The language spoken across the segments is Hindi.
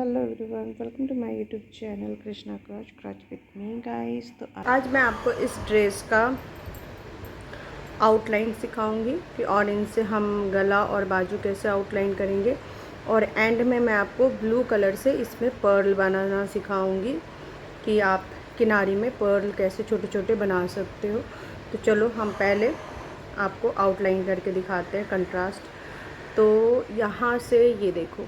Hello everyone, welcome to my YouTube channel Krishna क्रॉच विथ मी गाइस। तो आज मैं आपको इस ड्रेस का आउटलाइन सिखाऊंगी कि और इनसे हम गला और बाजू कैसे आउटलाइन करेंगे, और एंड में मैं आपको ब्लू कलर से इसमें पर्ल बनाना सिखाऊंगी कि आप किनारी में पर्ल कैसे छोटे छोटे बना सकते हो। तो चलो हम पहले आपको आउटलाइन करके दिखाते हैं कंट्रास्ट। तो यहाँ से ये देखो,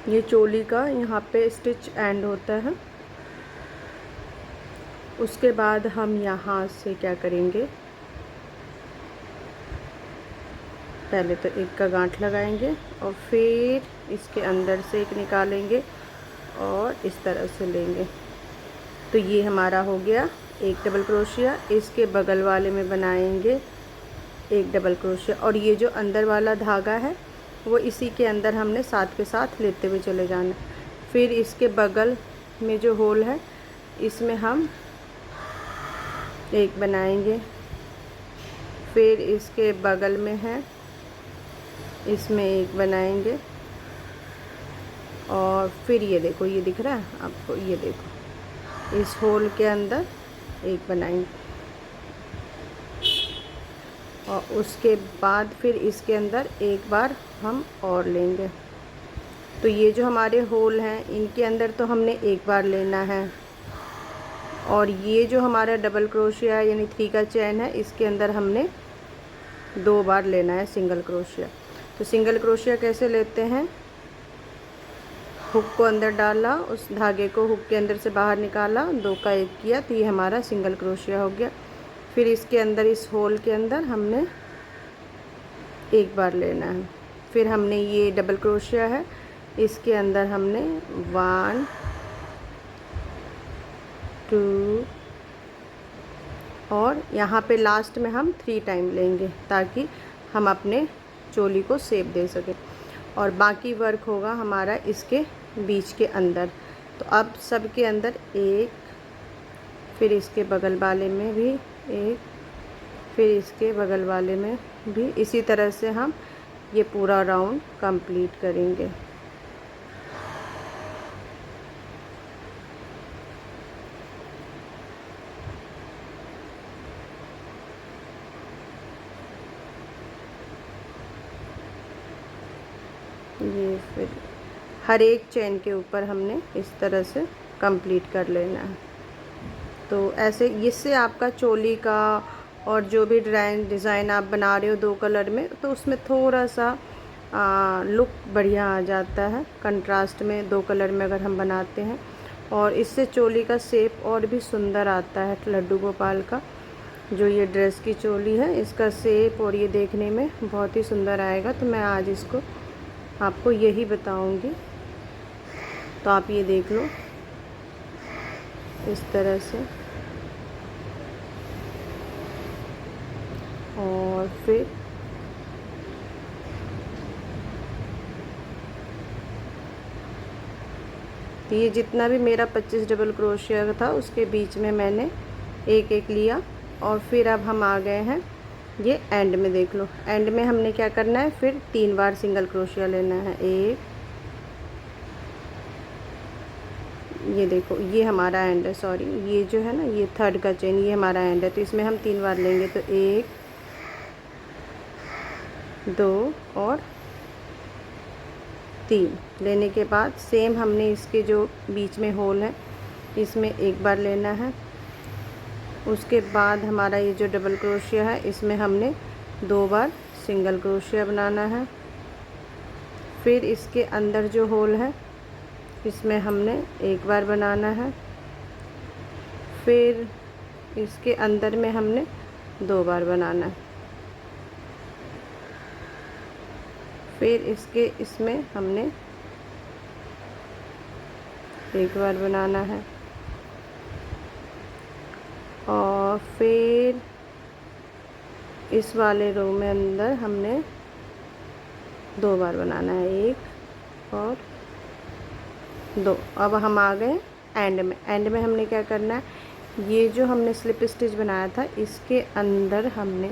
ये चोली का यहाँ पे स्टिच एंड होता है। उसके बाद हम यहाँ से क्या करेंगे, पहले तो एक का गांठ लगाएंगे और फिर इसके अंदर से एक निकालेंगे और इस तरह से लेंगे। तो ये हमारा हो गया एक डबल क्रोशिया। इसके बगल वाले में बनाएंगे एक डबल क्रोशिया, और ये जो अंदर वाला धागा है वो इसी के अंदर हमने साथ के साथ लेते हुए चले जाना। फिर इसके बगल में जो होल है इसमें हम एक बनाएंगे, फिर इसके बगल में है इसमें एक बनाएंगे, और फिर ये देखो, ये दिख रहा है आपको, ये देखो इस होल के अंदर एक बनाएंगे, और उसके बाद फिर इसके अंदर एक बार हम और लेंगे। तो ये जो हमारे होल हैं इनके अंदर तो हमने एक बार लेना है, और ये जो हमारा डबल क्रोशिया यानी 3 का चैन है इसके अंदर हमने 2 बार लेना है सिंगल क्रोशिया। तो सिंगल क्रोशिया कैसे लेते हैं, हुक को अंदर डाला, उस धागे को हुक के अंदर से बाहर निकाला, 2 का 1 किया, तो ये हमारा सिंगल क्रोशिया हो गया। फिर इसके अंदर इस होल के अंदर हमने एक बार लेना है। फिर हमने ये डबल क्रोशिया है इसके अंदर हमने 1 2 और यहाँ पे लास्ट में हम 3 टाइम लेंगे ताकि हम अपने चोली को शेप दे सकें, और बाकी वर्क होगा हमारा इसके बीच के अंदर। तो अब सब के अंदर एक, फिर इसके बगल वाले में भी एक, फिर इसके बगल वाले में भी, इसी तरह से हम ये पूरा राउंड कंप्लीट करेंगे। ये फिर हर एक चेन के ऊपर हमने इस तरह से कंप्लीट कर लेना है। तो ऐसे इससे आपका चोली का और जो भी डिज़ाइन आप बना रहे हो 2 कलर में, तो उसमें थोड़ा सा लुक बढ़िया आ जाता है कंट्रास्ट में 2 कलर में अगर हम बनाते हैं, और इससे चोली का शेप और भी सुंदर आता है। लड्डू गोपाल का जो ये ड्रेस की चोली है इसका शेप और ये देखने में बहुत ही सुंदर आएगा। तो मैं आज इसको आपको यही बताऊंगी, तो आप ये देख लो इस तरह से, और फिर ये जितना भी मेरा 25 डबल क्रोशिया था उसके बीच में मैंने एक एक लिया, और फिर अब हम आ गए हैं ये एंड में। देख लो एंड में हमने क्या करना है, फिर 3 बार सिंगल क्रोशिया लेना है। एक, ये देखो ये हमारा एंड है, सॉरी ये जो है ना ये 3rd का चेन, ये हमारा एंड है, तो इसमें हम 3 बार लेंगे। तो 1 2 और 3 लेने के बाद सेम हमने इसके जो बीच में होल है इसमें एक बार लेना है। उसके बाद हमारा ये जो डबल क्रोशिया है इसमें हमने 2 बार सिंगल क्रोशिया बनाना है। फिर इसके अंदर जो होल है इसमें हमने एक बार बनाना है। फिर इसके अंदर में हमने 2 बार बनाना है। फिर इसमें हमने एक बार बनाना है, और फिर इस वाले रो में अंदर हमने 2 बार बनाना है, 1 और 2। अब हम आ गए एंड में। एंड में हमने क्या करना है, ये जो हमने स्लिप स्टिच बनाया था इसके अंदर हमने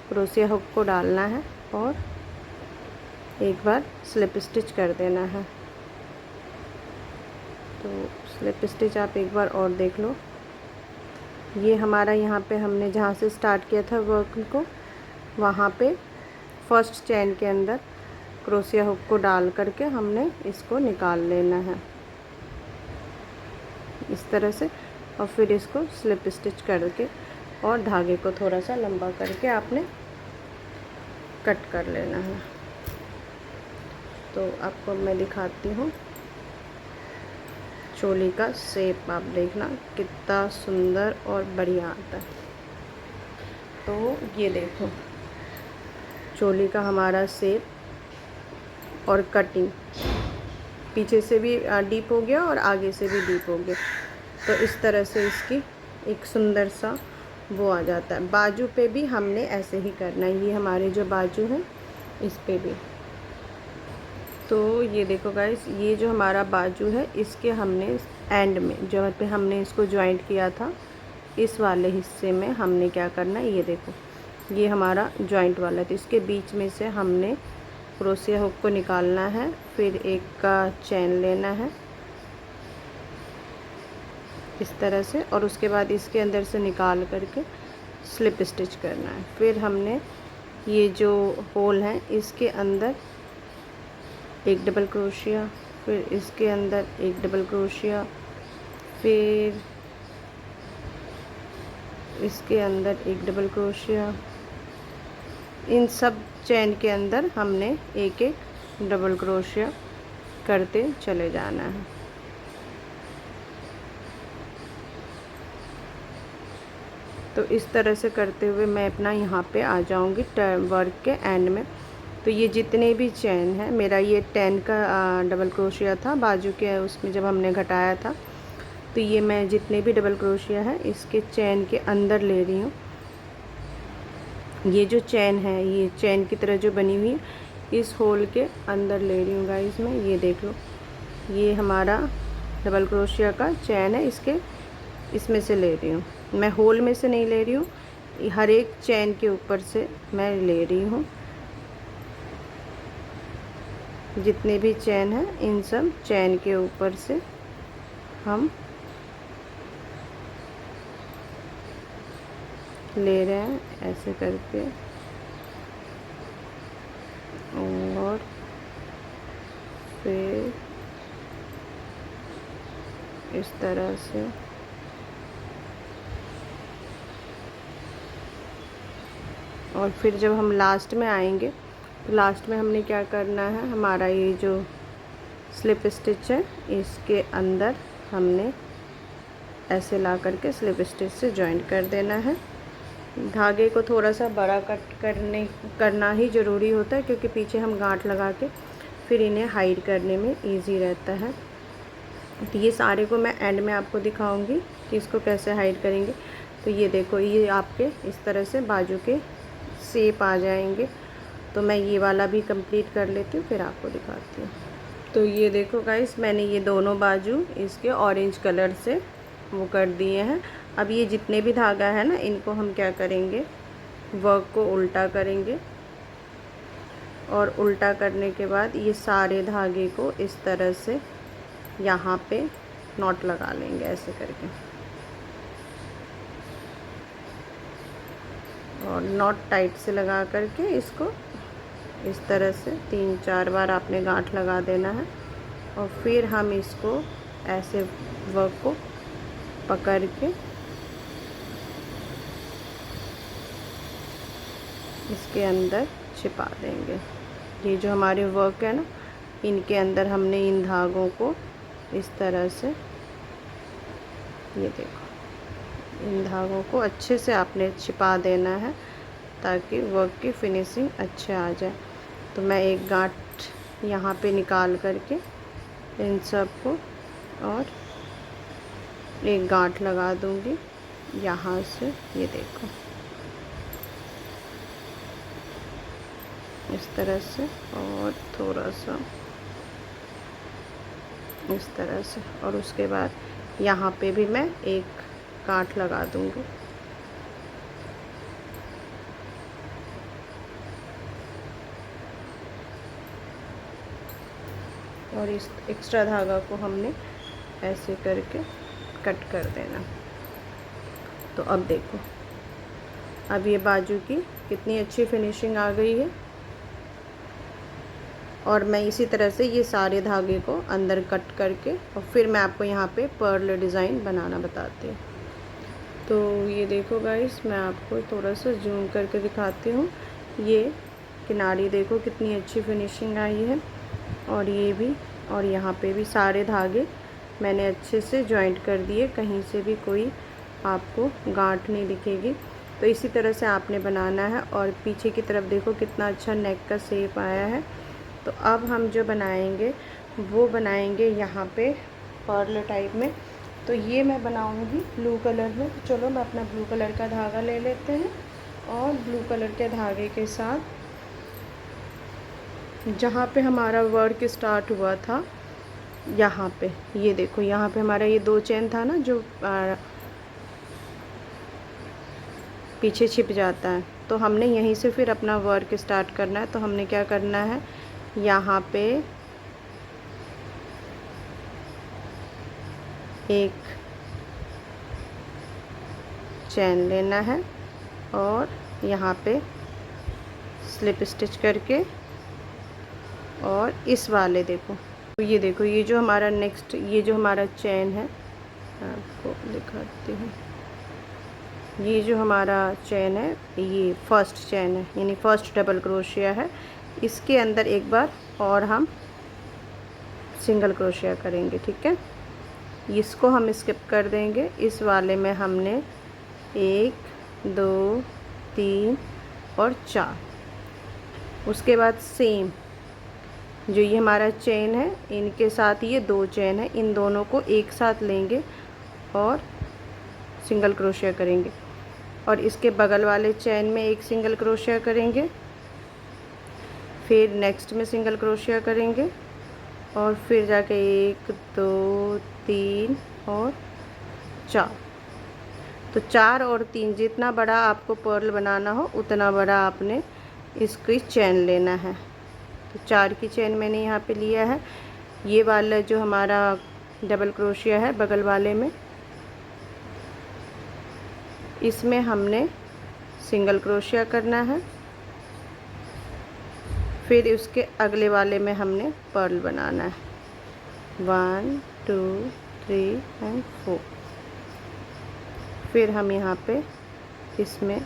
क्रोशिया हुक को डालना है और एक बार स्लिप स्टिच कर देना है। तो स्लिप स्टिच आप एक बार और देख लो। ये हमारा यहाँ पे हमने जहाँ से स्टार्ट किया था वर्क को, वहाँ पे फर्स्ट चेन के अंदर क्रोशिया हुक को डाल करके हमने इसको निकाल लेना है इस तरह से, और फिर इसको स्लिप स्टिच करके और धागे को थोड़ा सा लंबा करके आपने कट कर लेना है। तो आपको मैं दिखाती हूँ चोली का शेप, आप देखना कितना सुंदर और बढ़िया आता है। तो ये देखो चोली का हमारा शेप और कटिंग पीछे से भी डीप हो गया और आगे से भी डीप हो गया। तो इस तरह से इसकी एक सुंदर सा वो आ जाता है। बाजू पे भी हमने ऐसे ही करना है, ये हमारे जो बाजू हैं इस पे भी। तो ये देखो गाइस, ये जो हमारा बाजू है इसके हमने एंड में जहाँ पे हमने इसको जॉइंट किया था, इस वाले हिस्से में हमने क्या करना है, ये देखो ये हमारा जॉइंट वाला, तो इसके बीच में से हमने क्रोशिया हुक को निकालना है, फिर एक का चैन लेना है इस तरह से, और उसके बाद इसके अंदर से निकाल करके स्लिप स्टिच करना है। फिर हमने ये जो होल है इसके अंदर एक डबल क्रोशिया, फिर इसके अंदर एक डबल क्रोशिया, फिर इसके अंदर एक डबल क्रोशिया, इन सब चैन के अंदर हमने एक एक डबल क्रोशिया करते चले जाना है। तो इस तरह से करते हुए मैं अपना यहाँ पे आ जाऊँगी वर्क के एंड में। तो ये जितने भी चैन हैं, मेरा ये 10 का डबल क्रोशिया था बाजू के उसमें जब हमने घटाया था, तो ये मैं जितने भी डबल क्रोशिया है इसके चैन के अंदर ले रही हूँ। ये जो चैन है ये चैन की तरह जो बनी हुई है इस होल के अंदर ले रही हूँ गाइस मैं। ये देख लो ये हमारा डबल क्रोशिया का चैन है, इसमें से ले रही हूँ मैं, होल में से नहीं ले रही हूँ, हर एक चैन के ऊपर से मैं ले रही हूँ। जितने भी चैन हैं इन सब चैन के ऊपर से हम ले रहे हैं ऐसे करके, और फिर इस तरह से और फिर जब हम लास्ट में आएंगे तो लास्ट में हमने क्या करना है, हमारा ये जो स्लिप स्टिच है इसके अंदर हमने ऐसे ला करके स्लिप स्टिच से जॉइंट कर देना है। धागे को थोड़ा सा बड़ा करना ही ज़रूरी होता है, क्योंकि पीछे हम गांठ लगा के फिर इन्हें हाइड करने में इजी रहता है। तो ये सारे को मैं एंड में आपको दिखाऊंगी कि इसको कैसे हाइड करेंगे। तो ये देखो ये आपके इस तरह से बाजू के शेप आ जाएंगे। तो मैं ये वाला भी कंप्लीट कर लेती हूँ फिर आपको दिखाती हूँ। तो ये देखो गाइस, मैंने ये दोनों बाजू इसके ऑरेंज कलर से वो कर दिए हैं। अब ये जितने भी धागा है ना, इनको हम क्या करेंगे, वर्क को उल्टा करेंगे, और उल्टा करने के बाद ये सारे धागे को इस तरह से यहाँ पे नॉट लगा लेंगे ऐसे करके, और नॉट टाइट से लगा करके इसको इस तरह से 3-4 बार आपने गांठ लगा देना है, और फिर हम इसको ऐसे वर्क को पकड़ के इसके अंदर छिपा देंगे। ये जो हमारे वर्क है ना, इनके अंदर हमने इन धागों को इस तरह से, ये देखो इन धागों को अच्छे से आपने छिपा देना है ताकि वर्क की फिनिशिंग अच्छे आ जाए। तो मैं एक गांठ यहाँ पे निकाल करके इन सब को और एक गांठ लगा दूँगी यहाँ से, ये देखो इस तरह से, और थोड़ा सा इस तरह से, और उसके बाद यहाँ पे भी मैं एक गांठ लगा दूँगी। और इस एक्स्ट्रा धागा को हमने ऐसे करके कट कर देना। तो अब देखो, अब ये बाजू की कितनी अच्छी फिनिशिंग आ गई है। और मैं इसी तरह से ये सारे धागे को अंदर कट करके और फिर मैं आपको यहाँ पे पर्ल डिज़ाइन बनाना बताती हूँ। तो ये देखो गाइस, मैं आपको थोड़ा सा जूम करके दिखाती हूँ। ये किनारी देखो कितनी अच्छी फिनिशिंग आई है, और ये भी, और यहाँ पे भी सारे धागे मैंने अच्छे से जॉइंट कर दिए, कहीं से भी कोई आपको गांठ नहीं दिखेगी। तो इसी तरह से आपने बनाना है। और पीछे की तरफ देखो कितना अच्छा नेक का शेप आया है। तो अब हम जो बनाएंगे वो बनाएंगे यहाँ पे पर्ल टाइप में। तो ये मैं बनाऊंगी ब्लू कलर में। तो चलो मैं अपना ब्लू कलर का धागा ले लेते हैं, और ब्लू कलर के धागे के साथ जहाँ पे हमारा वर्क स्टार्ट हुआ था, यहाँ पे ये देखो, यहाँ पे हमारा ये 2 चेन था ना जो पीछे छिप जाता है, तो हमने यहीं से फिर अपना वर्क स्टार्ट करना है। तो हमने क्या करना है, यहाँ पे एक चैन लेना है और यहाँ पे स्लिप स्टिच करके, और इस वाले देखो, तो ये देखो, ये जो हमारा नेक्स्ट, ये जो हमारा चैन है, आपको दिखाती हूँ। ये जो हमारा चैन है, ये फर्स्ट चैन है, यानी फर्स्ट डबल क्रोशिया है। इसके अंदर एक बार और हम सिंगल क्रोशिया करेंगे, ठीक है। इसको हम स्किप कर देंगे। इस वाले में हमने 1 2 3 और 4, उसके बाद सेम जो ये हमारा चेन है, इनके साथ ये 2 चेन है, इन दोनों को एक साथ लेंगे और सिंगल क्रोशिया करेंगे। और इसके बगल वाले चेन में एक सिंगल क्रोशिया करेंगे, फिर नेक्स्ट में सिंगल क्रोशिया करेंगे, और फिर जाके 1 2 3 और 4। तो 4 और 3, जितना बड़ा आपको पर्ल बनाना हो उतना बड़ा आपने इसकी चेन लेना है। तो 4 की चेन मैंने यहाँ पे लिया है। ये वाला जो हमारा डबल क्रोशिया है बगल वाले में, इसमें हमने सिंगल क्रोशिया करना है, फिर उसके अगले वाले में हमने पर्ल बनाना है। 1 2 3 एंड 4। फिर हम यहाँ पे इसमें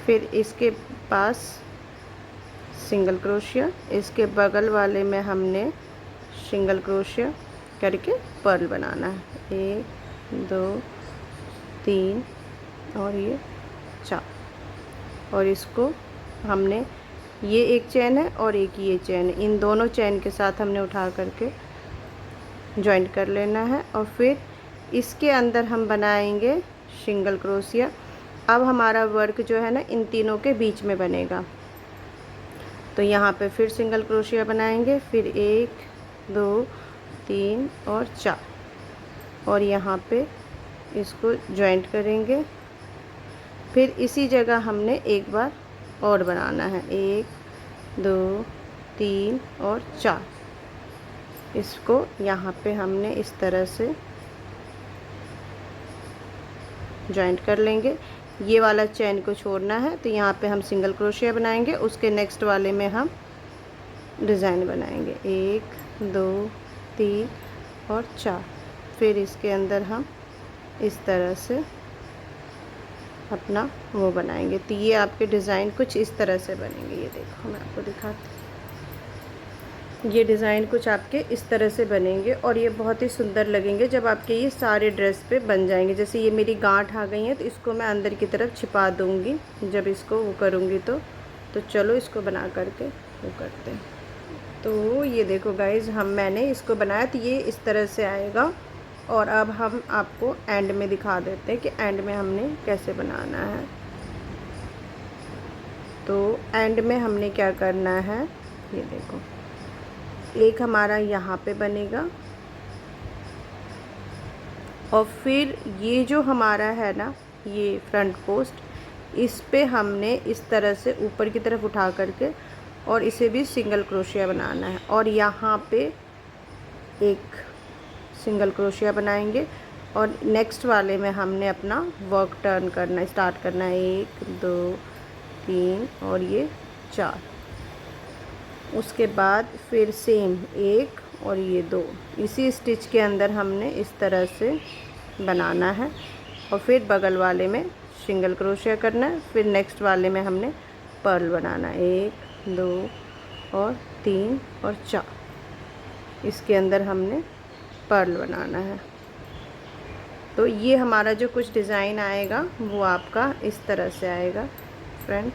फिर इसके पास सिंगल क्रोशिया, इसके बगल वाले में हमने सिंगल क्रोशिया करके पर्ल बनाना है। 1 2 3 और ये 4। और इसको हमने, ये एक चैन है और एक ये चैन है, इन दोनों चैन के साथ हमने उठा करके जॉइंट कर लेना है। और फिर इसके अंदर हम बनाएंगे सिंगल क्रोशिया। अब हमारा वर्क जो है ना इन तीनों के बीच में बनेगा। तो यहाँ पे फिर सिंगल क्रोशिया बनाएंगे, फिर 1 2 3 और 4, और यहाँ पे इसको जॉइंट करेंगे। फिर इसी जगह हमने एक बार और बनाना है, 1 2 3 और 4। इसको यहाँ पे हमने इस तरह से जॉइंट कर लेंगे। ये वाला चैन को छोड़ना है, तो यहाँ पे हम सिंगल क्रोशिया बनाएंगे, उसके नेक्स्ट वाले में हम डिज़ाइन बनाएंगे, 1 2 3 और 4। फिर इसके अंदर हम इस तरह से अपना वो बनाएंगे। तो ये आपके डिज़ाइन कुछ इस तरह से बनेंगे। ये देखो मैं आपको दिखाती हूँ, ये डिज़ाइन कुछ आपके इस तरह से बनेंगे, और ये बहुत ही सुंदर लगेंगे जब आपके ये सारे ड्रेस पे बन जाएंगे। जैसे ये मेरी गांठ आ गई है, तो इसको मैं अंदर की तरफ छिपा दूँगी जब इसको वो करूँगी। तो चलो इसको बना करके वो करते हैं। तो ये देखो गाइज़, मैंने इसको बनाया, तो ये इस तरह से आएगा। और अब हम आपको एंड में दिखा देते हैं कि एंड में हमने कैसे बनाना है। तो एंड में हमने क्या करना है, ये देखो, एक हमारा यहाँ पे बनेगा, और फिर ये जो हमारा है ना ये फ्रंट पोस्ट, इस पे हमने इस तरह से ऊपर की तरफ उठा करके और इसे भी सिंगल क्रोशिया बनाना है। और यहाँ पे एक सिंगल क्रोशिया बनाएंगे और नेक्स्ट वाले में हमने अपना वर्क टर्न करना स्टार्ट करना है। 1 2 3 और ये 4। उसके बाद फिर सेम 1 और ये 2 इसी स्टिच के अंदर हमने इस तरह से बनाना है। और फिर बगल वाले में सिंगल क्रोशिया करना है। फिर नेक्स्ट वाले में हमने पर्ल बनाना है। 1 2 और 3 और 4 इसके अंदर हमने पर्ल बनाना है। तो ये हमारा जो कुछ डिज़ाइन आएगा वो आपका इस तरह से आएगा फ्रेंड,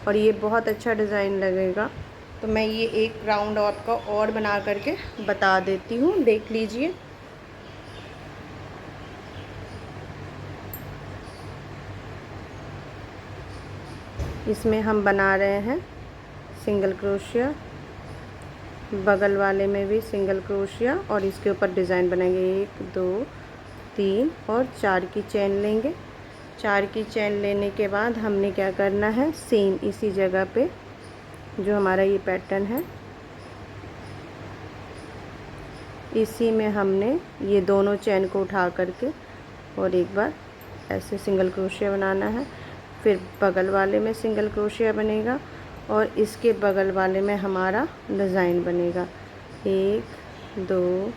और ये बहुत अच्छा डिज़ाइन लगेगा। तो मैं ये एक राउंड आपका और बना करके बता देती हूँ, देख लीजिए। इसमें हम बना रहे हैं सिंगल क्रोशिया, बगल वाले में भी सिंगल क्रोशिया और इसके ऊपर डिज़ाइन बनाएंगे। 1 2 3 और 4 की चेन लेंगे। 4 की चेन लेने के बाद हमने क्या करना है, सेम इसी जगह पे जो हमारा ये पैटर्न है इसी में हमने ये दोनों चेन को उठा करके और एक बार ऐसे सिंगल क्रोशिया बनाना है। फिर बगल वाले में सिंगल क्रोशिया बनेगा और इसके बगल वाले में हमारा डिज़ाइन बनेगा। 1 2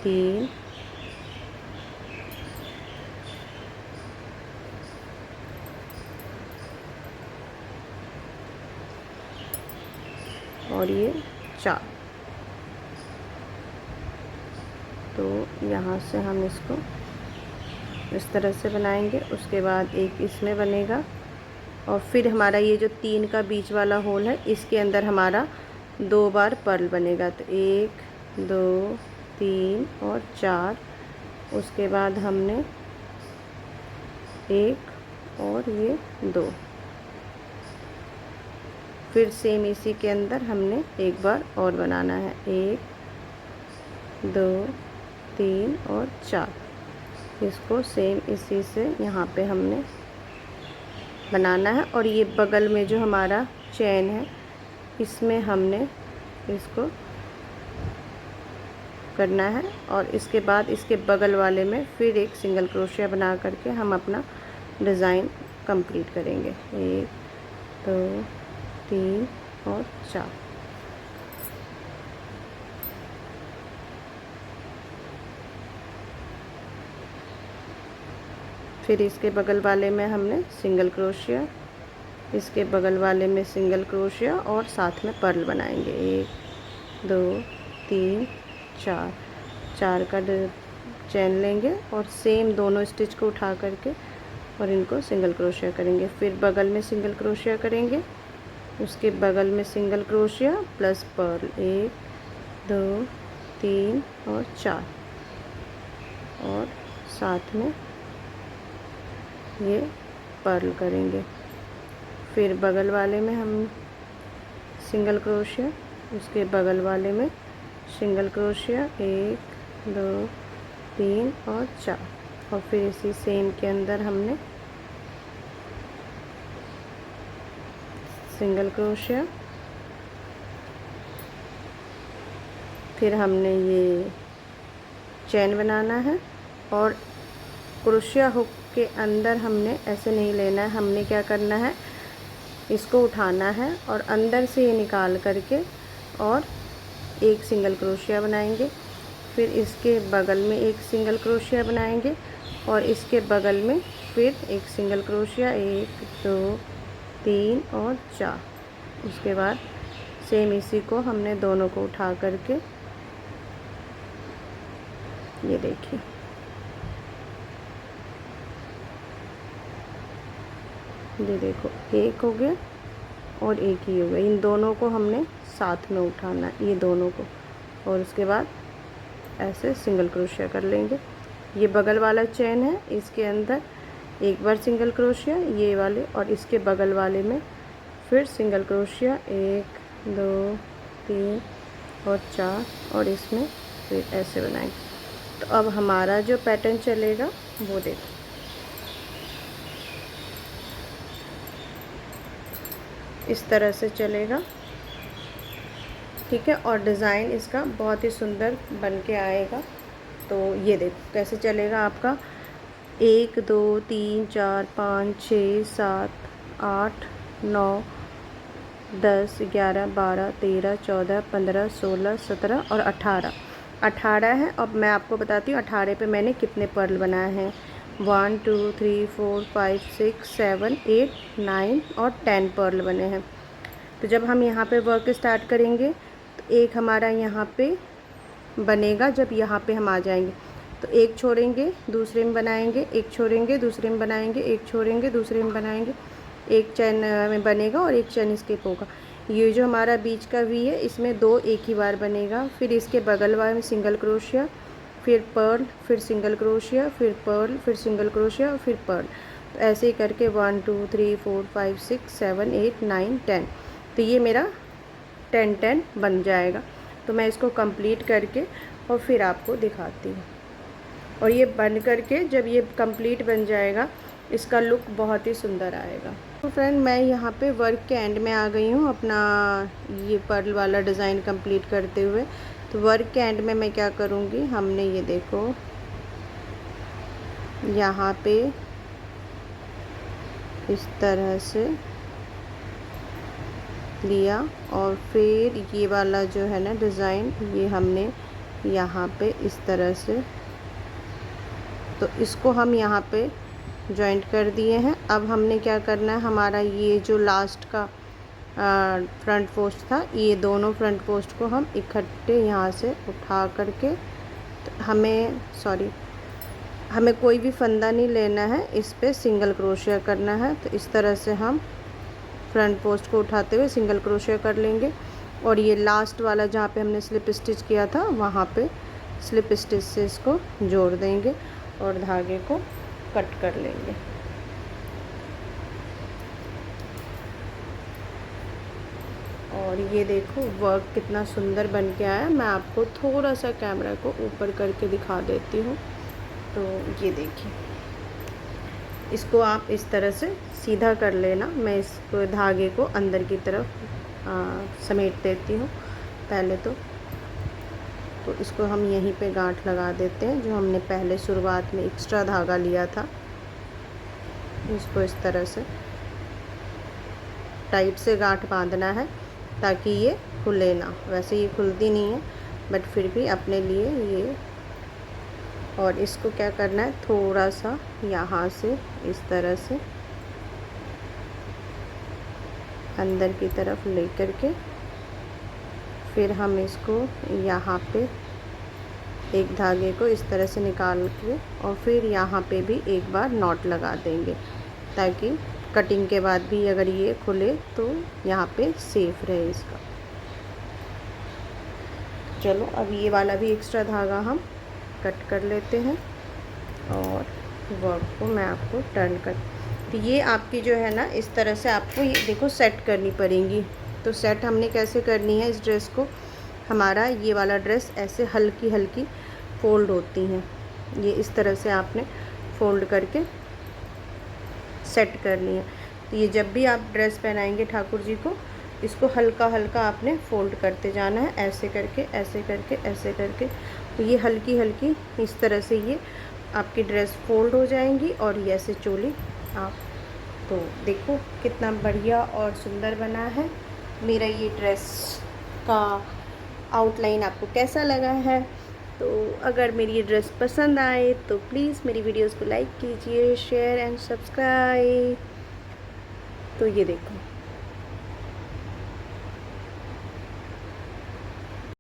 3 और ये 4। तो यहाँ से हम इसको इस तरह से बनाएंगे। उसके बाद एक इसमें बनेगा और फिर हमारा ये जो 3 का बीच वाला होल है इसके अंदर हमारा 2 बार पर्ल बनेगा। तो 1 2 3 और 4। उसके बाद हमने 1 और ये 2। फिर सेम इसी के अंदर हमने एक बार और बनाना है। 1 2 3 और 4। इसको सेम इसी से यहाँ पे हमने बनाना है। और ये बगल में जो हमारा चेन है इसमें हमने इसको करना है और इसके बाद इसके बगल वाले में फिर एक सिंगल क्रोशिया बना करके हम अपना डिज़ाइन कंप्लीट करेंगे। 1 2 3 और 4। फिर इसके बगल वाले में हमने सिंगल क्रोशिया, इसके बगल वाले में सिंगल क्रोशिया और साथ में पर्ल बनाएंगे। 1 2 3 4। 4 का चेन लेंगे और सेम दोनों स्टिच को उठा करके और इनको सिंगल क्रोशिया करेंगे। फिर बगल में सिंगल क्रोशिया करेंगे, उसके बगल में सिंगल क्रोशिया प्लस पर्ल। 1 2 3 और 4 और साथ में ये पर्ल करेंगे। फिर बगल वाले में हम सिंगल क्रोशिया, उसके बगल वाले में सिंगल क्रोशिया। 1 2 3 और 4 और फिर इसी सेम के अंदर हमने सिंगल क्रोशिया। फिर हमने ये चेन बनाना है और क्रोशिया हुक के अंदर हमने ऐसे नहीं लेना है। हमने क्या करना है, इसको उठाना है और अंदर से ये निकाल करके और एक सिंगल क्रोशिया बनाएंगे। फिर इसके बगल में एक सिंगल क्रोशिया बनाएंगे और इसके बगल में फिर एक सिंगल क्रोशिया। 1 2 3 और 4। उसके बाद सेम इसी को हमने दोनों को उठा करके ये देखिए ये देखो एक हो गया और एक ही हो गया। इन दोनों को हमने साथ में उठाना है, ये दोनों को, और उसके बाद ऐसे सिंगल क्रोशिया कर लेंगे। ये बगल वाला चेन है, इसके अंदर एक बार सिंगल क्रोशिया ये वाले और इसके बगल वाले में फिर सिंगल क्रोशिया। 1 2 3 और 4 और इसमें फिर ऐसे बनाएंगे। तो अब हमारा जो पैटर्न चलेगा वो देखो, इस तरह से चलेगा। ठीक है। और डिज़ाइन इसका बहुत ही सुंदर बन के आएगा। तो ये देखो कैसे चलेगा आपका 1 2 3 4 5 6 7 8 9 10 11 12 13 14 15 16 17 और 18 है। अब मैं आपको बताती हूँ 18 पे मैंने कितने पर्ल बनाए हैं। 1 2 3 4 5 6 7 8 9 और 10 पर्ल बने हैं। तो जब हम यहाँ पे वर्क स्टार्ट करेंगे तो एक हमारा यहाँ पे बनेगा। जब यहाँ पे हम आ जाएंगे तो एक छोड़ेंगे दूसरे में बनाएंगे, एक छोड़ेंगे दूसरे में बनाएंगे, एक छोड़ेंगे दूसरे में बनाएंगे, एक चैन में बनेगा और एक चैन स्किप होगा। ये जो हमारा बीच का वी है इसमें 2 एक ही बार बनेगा। फिर इसके बगल वाले में सिंगल क्रोशिया, फिर पर्ल, फिर सिंगल क्रोशिया, फिर पर्ल, फिर सिंगल क्रोशिया, फिर पर्ल। तो ऐसे ही करके 1 2 3 4 5 6 7 8 9 10। तो ये मेरा 10 बन जाएगा। तो मैं इसको कंप्लीट करके और फिर आपको दिखाती हूँ। और ये बन करके जब ये कंप्लीट बन जाएगा इसका लुक बहुत ही सुंदर आएगा। तो फ्रेंड मैं यहाँ पे वर्क के एंड में आ गई हूँ अपना ये पर्ल वाला डिज़ाइन कंप्लीट करते हुए। तो वर्क के एंड में मैं क्या करूँगी, हमने ये देखो यहाँ पे इस तरह से लिया और फिर ये वाला जो है ना डिज़ाइन ये हमने यहाँ पे इस तरह से, तो इसको हम यहाँ पे जॉइंट कर दिए हैं। अब हमने क्या करना है, हमारा ये जो लास्ट का फ्रंट पोस्ट था, ये दोनों फ्रंट पोस्ट को हम इकट्ठे यहाँ से उठा करके, तो हमें कोई भी फंदा नहीं लेना है, इस पे सिंगल क्रोशिया करना है। तो इस तरह से हम फ्रंट पोस्ट को उठाते हुए सिंगल क्रोशिया कर लेंगे और ये लास्ट वाला जहाँ पे हमने स्लिप स्टिच किया था वहाँ पे स्लिप स्टिच से इसको जोड़ देंगे और धागे को कट कर लेंगे। और ये देखो वर्क कितना सुंदर बन के आया। मैं आपको थोड़ा सा कैमरा को ऊपर करके दिखा देती हूँ। तो ये देखिए, इसको आप इस तरह से सीधा कर लेना। मैं इसको धागे को अंदर की तरफ समेट देती हूँ पहले तो इसको हम यहीं पे गांठ लगा देते हैं जो हमने पहले शुरुआत में एक्स्ट्रा धागा लिया था। इसको इस तरह से टाइट से गांठ बांधना है ताकि ये खुले ना। वैसे ये खुलती नहीं है बट फिर भी अपने लिए ये। और इसको क्या करना है, थोड़ा सा यहाँ से इस तरह से अंदर की तरफ लेकर के फिर हम इसको यहाँ पे एक धागे को इस तरह से निकाल के और फिर यहाँ पे भी एक बार नॉट लगा देंगे ताकि कटिंग के बाद भी अगर ये खुले तो यहाँ पे सेफ रहे इसका। चलो अब ये वाला भी एक्स्ट्रा धागा हम कट कर लेते हैं और वर्क को मैं आपको टर्न कर। तो ये आपकी जो है ना इस तरह से आपको ये देखो सेट करनी पड़ेंगी। तो सेट हमने कैसे करनी है इस ड्रेस को, हमारा ये वाला ड्रेस ऐसे हल्की हल्की फोल्ड होती हैं, ये इस तरह से आपने फोल्ड करके सेट करनी है। तो ये जब भी आप ड्रेस पहनाएंगे ठाकुर जी को, इसको हल्का हल्का आपने फोल्ड करते जाना है, ऐसे करके ऐसे करके ऐसे करके। तो ये हल्की हल्की इस तरह से ये आपकी ड्रेस फोल्ड हो जाएंगी और ये ऐसे चोली आप। तो देखो कितना बढ़िया और सुंदर बना है मेरा ये ड्रेस का आउटलाइन। आपको कैसा लगा है? तो अगर मेरी ये ड्रेस पसंद आए तो प्लीज़ मेरी वीडियोस को लाइक कीजिए, शेयर एंड सब्सक्राइब। तो ये देखो